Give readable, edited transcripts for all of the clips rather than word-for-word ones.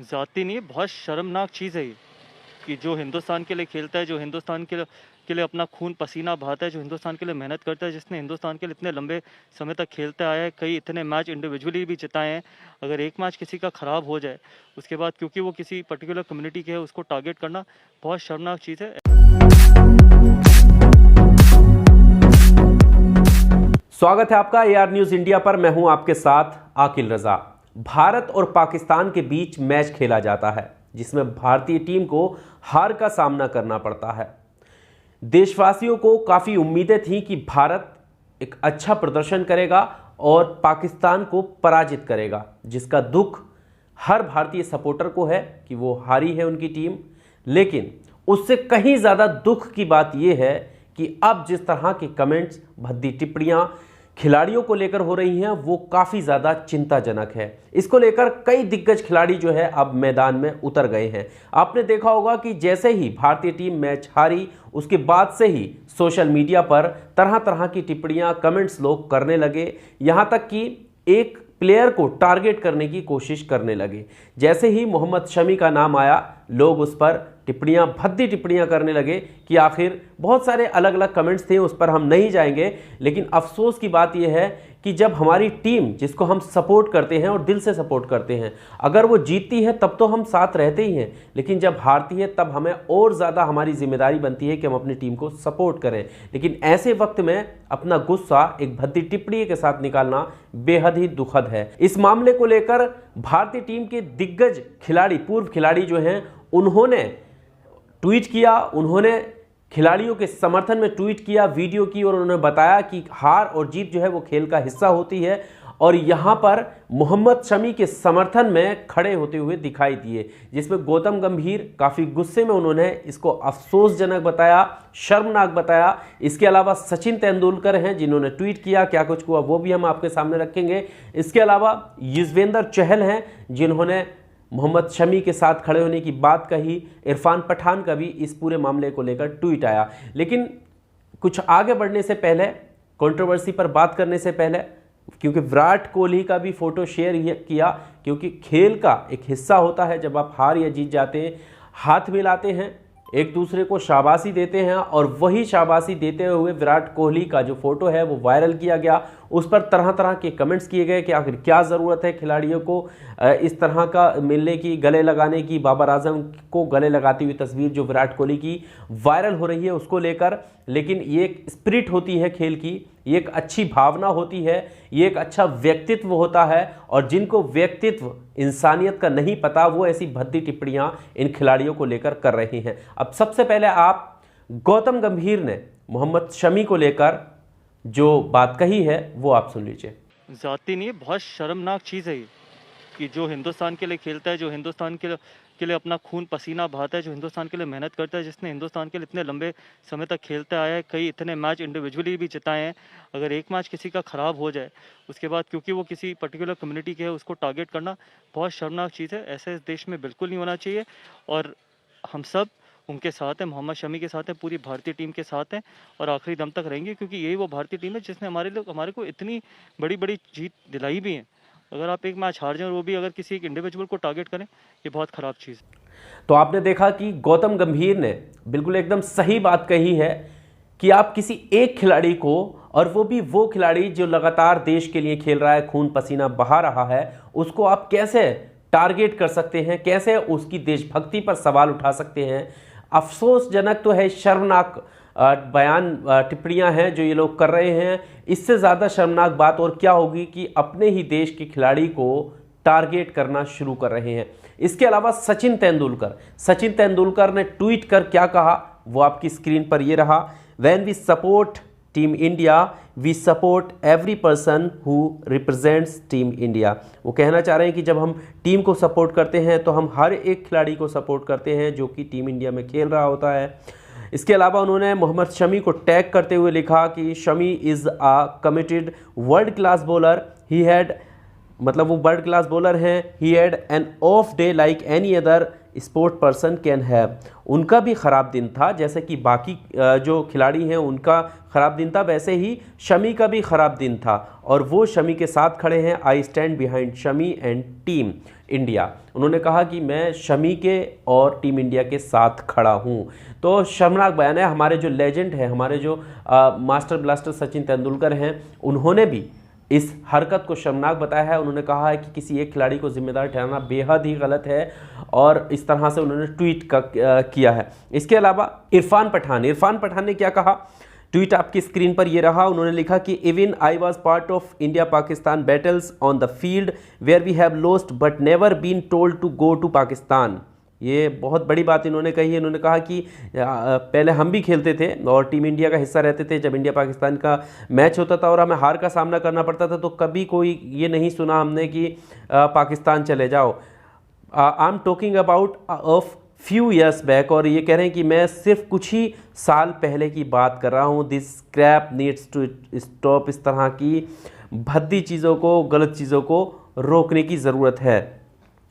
ज़ाती नहीं है, बहुत शर्मनाक चीज़ है ये कि जो हिंदुस्तान के लिए खेलता है, जो हिंदुस्तान के लिए अपना खून पसीना बहाता है, जो हिंदुस्तान के लिए मेहनत करता है, जिसने हिंदुस्तान के लिए इतने लंबे समय तक खेलते आया है, कई इतने मैच इंडिविजुअली भी जिताए हैं। अगर एक मैच किसी का ख़राब हो जाए, उसके बाद क्योंकि वो किसी पर्टिकुलर कम्युनिटी के है, उसको टारगेट करना बहुत शर्मनाक चीज़ है। स्वागत है आपका एआर न्यूज़ इंडिया पर। मैं हूं आपके साथ आकिल रजा। भारत और पाकिस्तान के बीच मैच खेला जाता है जिसमें भारतीय टीम को हार का सामना करना पड़ता है। देशवासियों को काफ़ी उम्मीदें थीं कि भारत एक अच्छा प्रदर्शन करेगा और पाकिस्तान को पराजित करेगा, जिसका दुख हर भारतीय सपोर्टर को है कि वो हारी है उनकी टीम। लेकिन उससे कहीं ज़्यादा दुख की बात यह है कि अब जिस तरह के कमेंट्स, भद्दी टिप्पणियां खिलाड़ियों को लेकर हो रही हैं वो काफ़ी ज़्यादा चिंताजनक है। इसको लेकर कई दिग्गज खिलाड़ी जो है अब मैदान में उतर गए हैं। आपने देखा होगा कि जैसे ही भारतीय टीम मैच हारी, उसके बाद से ही सोशल मीडिया पर तरह तरह की टिप्पणियां, कमेंट्स लोग करने लगे। यहाँ तक कि एक प्लेयर को टारगेट करने की कोशिश करने लगे। जैसे ही मोहम्मद शमी का नाम आया, लोग उस पर टिप्पणियां, भद्दी टिप्पणियां करने लगे कि आखिर बहुत सारे अलग अलग कमेंट्स थे, उस पर हम नहीं जाएंगे। लेकिन अफसोस की बात यह है कि जब हमारी टीम, जिसको हम सपोर्ट करते हैं और दिल से सपोर्ट करते हैं, अगर वो जीतती है तब तो हम साथ रहते ही हैं, लेकिन जब हारती है तब हमें और ज़्यादा हमारी जिम्मेदारी बनती है कि हम अपनी टीम को सपोर्ट करें। लेकिन ऐसे वक्त में अपना गुस्सा एक भद्दी टिप्पणी के साथ निकालना बेहद ही दुखद है। इस मामले को लेकर भारतीय टीम के दिग्गज खिलाड़ी, पूर्व खिलाड़ी जो हैं, उन्होंने ट्वीट किया, उन्होंने खिलाड़ियों के समर्थन में ट्वीट किया, वीडियो की, और उन्होंने बताया कि हार और जीत जो है वो खेल का हिस्सा होती है। और यहाँ पर मोहम्मद शमी के समर्थन में खड़े होते हुए दिखाई दिए, जिसमें गौतम गंभीर काफ़ी गुस्से में उन्होंने इसको अफसोसजनक बताया, शर्मनाक बताया। इसके अलावा सचिन तेंदुलकर हैं जिन्होंने ट्वीट किया, क्या कुछ हुआ वो भी हम आपके सामने रखेंगे। इसके अलावा युजवेंद्र चहल हैं जिन्होंने मोहम्मद शमी के साथ खड़े होने की बात कही। इरफान पठान का भी इस पूरे मामले को लेकर ट्वीट आया। लेकिन कुछ आगे बढ़ने से पहले, कंट्रोवर्सी पर बात करने से पहले, क्योंकि विराट कोहली का भी फोटो शेयर किया, क्योंकि खेल का एक हिस्सा होता है जब आप हार या जीत जाते हैं, हाथ मिलाते हैं, एक दूसरे को शाबाशी देते हैं, और वही शाबाशी देते हुए विराट कोहली का जो फोटो है वो वायरल किया गया। उस पर तरह तरह के कमेंट्स किए गए कि आखिर क्या ज़रूरत है खिलाड़ियों को इस तरह का मिलने की, गले लगाने की। बाबर आजम को गले लगाती हुई तस्वीर जो विराट कोहली की वायरल हो रही है उसको लेकर। लेकिन ये एक स्पिरिट होती है खेल की, ये एक अच्छी भावना होती है, ये एक अच्छा व्यक्तित्व होता है, और जिनको व्यक्तित्व, इंसानियत का नहीं पता, वो ऐसी भद्दी टिप्पणियां इन खिलाड़ियों को लेकर कर रही हैं। अब सबसे पहले आप गौतम गंभीर ने मोहम्मद शमी को लेकर जो बात कही है वो आप सुन लीजिए। ज़ाती नहीं है, बहुत शर्मनाक चीज़ है ये कि जो हिंदुस्तान के लिए खेलता है, जो हिंदुस्तान के लिए अपना खून पसीना बहाता है, जो हिंदुस्तान के लिए मेहनत करता है, जिसने हिंदुस्तान के लिए इतने लंबे समय तक खेलते आया है, कई इतने मैच इंडिविजुअली भी जिताए हैं। अगर एक मैच किसी का ख़राब हो जाए, उसके बाद क्योंकि वो किसी पर्टिकुलर कम्युनिटी के है, उसको टारगेट करना बहुत शर्मनाक चीज़ है। ऐसे इस देश में बिल्कुल नहीं होना चाहिए, और हम सब उनके साथ हैं, मोहम्मद शमी के साथ हैं, पूरी भारतीय टीम के साथ हैं, और आखिरी दम तक रहेंगे, क्योंकि यही वो भारतीय टीम है जिसने हमारे को इतनी बड़ी बड़ी जीत दिलाई भी है। अगर आप एक मैच हार जाएं और वो भी अगर किसी एक इंडिविजुअल को टारगेट करें, ये बहुत ख़राब चीज़ है। तो आपने देखा कि गौतम गंभीर ने बिल्कुल एकदम सही बात कही है कि आप किसी एक खिलाड़ी को, और वो भी वो खिलाड़ी जो लगातार देश के लिए खेल रहा है, खून पसीना बहा रहा है, उसको आप कैसे टारगेट कर सकते हैं, कैसे उसकी देशभक्ति पर सवाल उठा सकते हैं। अफसोसजनक तो है, शर्मनाक बयान, टिप्पणियां हैं जो ये लोग कर रहे हैं। इससे ज़्यादा शर्मनाक बात और क्या होगी कि अपने ही देश के खिलाड़ी को टारगेट करना शुरू कर रहे हैं। इसके अलावा सचिन तेंदुलकर ने ट्वीट कर क्या कहा वो आपकी स्क्रीन पर ये रहा। When we support team India, we support every person who represents team India. वो कहना चाह रहे हैं कि जब हम टीम को सपोर्ट करते हैं तो हम हर एक खिलाड़ी को सपोर्ट करते हैं जो कि टीम इंडिया में खेल रहा होता है। इसके अलावा उन्होंने मोहम्मद शमी को टैग करते हुए लिखा कि Shami is a committed world class bowler, he had, मतलब वो वर्ल्ड क्लास बॉलर हैं, he had an of day like any other sport person can have. उनका भी ख़राब दिन था, जैसे कि बाकी जो खिलाड़ी हैं उनका ख़राब दिन था, वैसे ही शमी का भी ख़राब दिन था, और वो शमी के साथ खड़े हैं। I stand behind Shami and team. India. उन्होंने कहा कि मैं शमी के और टीम इंडिया के साथ खड़ा हूं। तो शर्मनाक बयान है। हमारे जो लेजेंड है, हमारे जो मास्टर ब्लास्टर सचिन तेंदुलकर हैं, उन्होंने भी इस हरकत को शर्मनाक बताया है। उन्होंने कहा है कि किसी एक खिलाड़ी को जिम्मेदार ठहराना बेहद ही गलत है और इस तरह से उन्होंने ट्वीट किया है। इसके अलावा इरफान पठान ने क्या कहा, ट्वीट आपकी स्क्रीन पर ये रहा। उन्होंने लिखा कि even I was part of India Pakistan battles on the field where we have lost but never been told to go to Pakistan. ये बहुत बड़ी बात इन्होंने कही है। इन्होंने कहा कि पहले हम भी खेलते थे और टीम इंडिया का हिस्सा रहते थे जब इंडिया पाकिस्तान का मैच होता था और हमें हार का सामना करना पड़ता था, तो कभी कोई ये नहीं सुना हमने कि पाकिस्तान चले जाओ। I am talking about of few years back, और ये कह रहे हैं कि मैं सिर्फ कुछ ही साल पहले की बात कर रहा हूँ। This crap needs to stop. इस तरह की भद्दी चीज़ों को, गलत चीज़ों को रोकने की ज़रूरत है।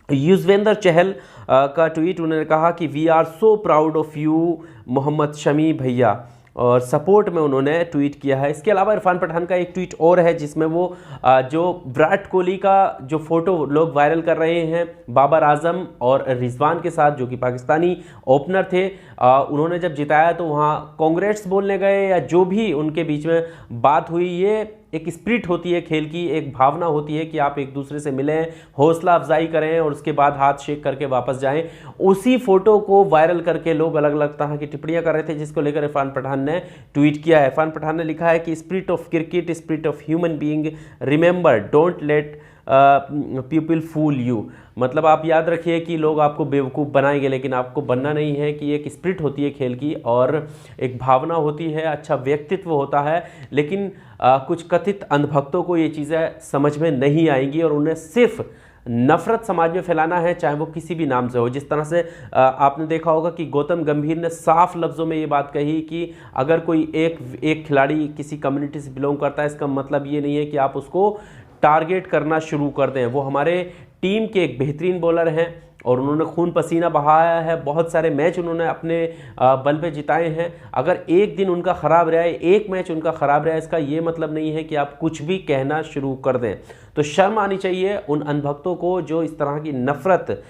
युजवेंद्र चहल का ट्वीट, उन्होंने कहा कि we are so proud of you Mohammed Shami भैया, और सपोर्ट में उन्होंने ट्वीट किया है। इसके अलावा इरफान पठान का एक ट्वीट और है जिसमें वो जो विराट कोहली का जो फोटो लोग वायरल कर रहे हैं बाबर आजम और रिजवान के साथ, जो कि पाकिस्तानी ओपनर थे, उन्होंने जब जिताया तो वहाँ कांग्रेस बोलने गए या जो भी उनके बीच में बात हुई, ये एक स्पिरिट होती है खेल की, एक भावना होती है कि आप एक दूसरे से मिलें, हौसला अफजाई करें और उसके बाद हाथ शेक करके वापस जाएं। उसी फोटो को वायरल करके लोग अलग अलग तरह की टिप्पणियां कर रहे थे, जिसको लेकर इरफान पठान ने ट्वीट किया है। इरफान पठान ने लिखा है कि spirit of cricket, spirit of human being, remember don't let people fool you. मतलब आप याद रखिए कि लोग आपको बेवकूफ़ बनाएंगे, लेकिन आपको बनना नहीं है। कि एक स्पिरिट होती है खेल की और एक भावना होती है, अच्छा व्यक्तित्व होता है, लेकिन कुछ कथित अंधभक्तों को ये चीज़ें समझ में नहीं आएंगी और उन्हें सिर्फ नफरत समाज में फैलाना है, चाहे वो किसी भी नाम से हो। जिस तरह से आपने देखा होगा कि गौतम गंभीर ने साफ लफ्ज़ों में ये बात कही कि अगर कोई एक खिलाड़ी किसी कम्युनिटी से बिलोंग करता है, इसका मतलब ये नहीं है कि आप उसको टारगेट करना शुरू कर दें। वो हमारे टीम के एक बेहतरीन बॉलर हैं और उन्होंने खून पसीना बहाया है, बहुत सारे मैच उन्होंने अपने बल पे जिताए हैं। अगर एक दिन उनका ख़राब रहा है, एक मैच उनका ख़राब रहा है, इसका ये मतलब नहीं है कि आप कुछ भी कहना शुरू कर दें। तो शर्म आनी चाहिए उन अनभक्तों को जो इस तरह की नफ़रत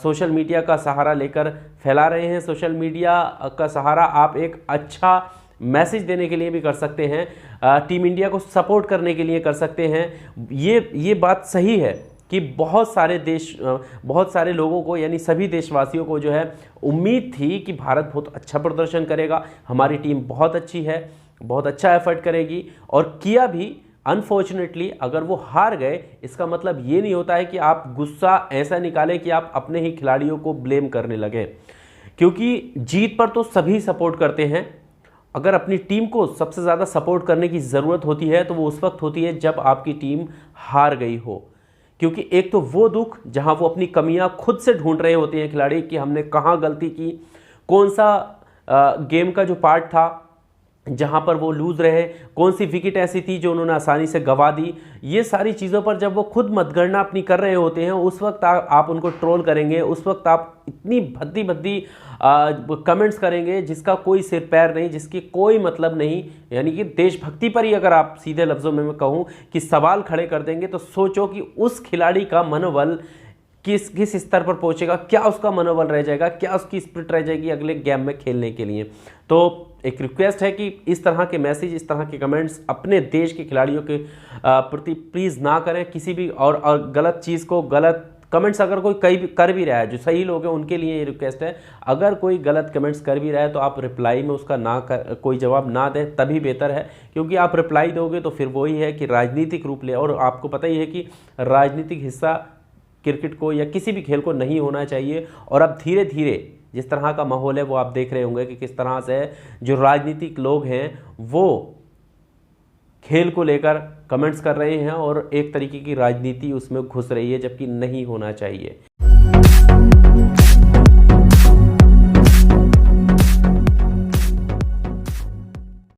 सोशल मीडिया का सहारा लेकर फैला रहे हैं। सोशल मीडिया का सहारा आप एक अच्छा मैसेज देने के लिए भी कर सकते हैं, टीम इंडिया को सपोर्ट करने के लिए कर सकते हैं। ये बात सही है कि बहुत सारे लोगों को, यानी सभी देशवासियों को जो है उम्मीद थी कि भारत बहुत अच्छा प्रदर्शन करेगा, हमारी टीम बहुत अच्छी है, बहुत अच्छा एफर्ट करेगी, और किया भी। अनफॉर्चुनेटली अगर वो हार गए, इसका मतलब ये नहीं होता है कि आप गुस्सा ऐसा निकालें कि आप अपने ही खिलाड़ियों को ब्लेम करने लगें, क्योंकि जीत पर तो सभी सपोर्ट करते हैं। अगर अपनी टीम को सबसे ज़्यादा सपोर्ट करने की ज़रूरत होती है तो वो उस वक्त होती है जब आपकी टीम हार गई हो, क्योंकि एक तो वो दुख जहां वो अपनी कमियां खुद से ढूंढ रहे होते हैं खिलाड़ी कि हमने कहां गलती की, कौन सा गेम का जो पार्ट था जहां पर वो लूज रहे, कौन सी विकेट ऐसी थी जो उन्होंने आसानी से गंवा दी। ये सारी चीज़ों पर जब वो खुद मतगणना अपनी कर रहे होते हैं, उस वक्त आप उनको ट्रोल करेंगे, उस वक्त आप इतनी भद्दी कमेंट्स करेंगे जिसका कोई सिर पैर नहीं, जिसकी कोई मतलब नहीं। यानी कि देशभक्ति पर ही अगर आप सीधे लफ्ज़ों में मैं कहूँ कि सवाल खड़े कर देंगे, तो सोचो कि उस खिलाड़ी का मनोबल किस स्तर पर पहुंचेगा, क्या उसका मनोबल रह जाएगा, क्या उसकी स्पिरिट रह जाएगी अगले गेम में खेलने के लिए। तो एक रिक्वेस्ट है कि इस तरह के मैसेज, इस तरह के कमेंट्स अपने देश के खिलाड़ियों के प्रति प्लीज़ ना करें किसी भी, और गलत चीज़ को, गलत कमेंट्स अगर कोई कर भी रहा है, जो सही लोग हैं उनके लिए ये रिक्वेस्ट है, अगर कोई गलत कमेंट्स कर भी रहा है तो आप रिप्लाई में उसका कोई जवाब ना दें, तभी बेहतर है। क्योंकि आप रिप्लाई दोगे तो फिर वही है कि राजनीतिक रूप ले, और आपको पता ही है कि राजनीतिक हिस्सा क्रिकेट को या किसी भी खेल को नहीं होना चाहिए। और अब धीरे धीरे जिस तरह का माहौल है वो आप देख रहे होंगे कि किस तरह से जो राजनीतिक लोग हैं वो खेल को लेकर कमेंट्स कर रहे हैं और एक तरीके की राजनीति उसमें घुस रही है, जबकि नहीं होना चाहिए।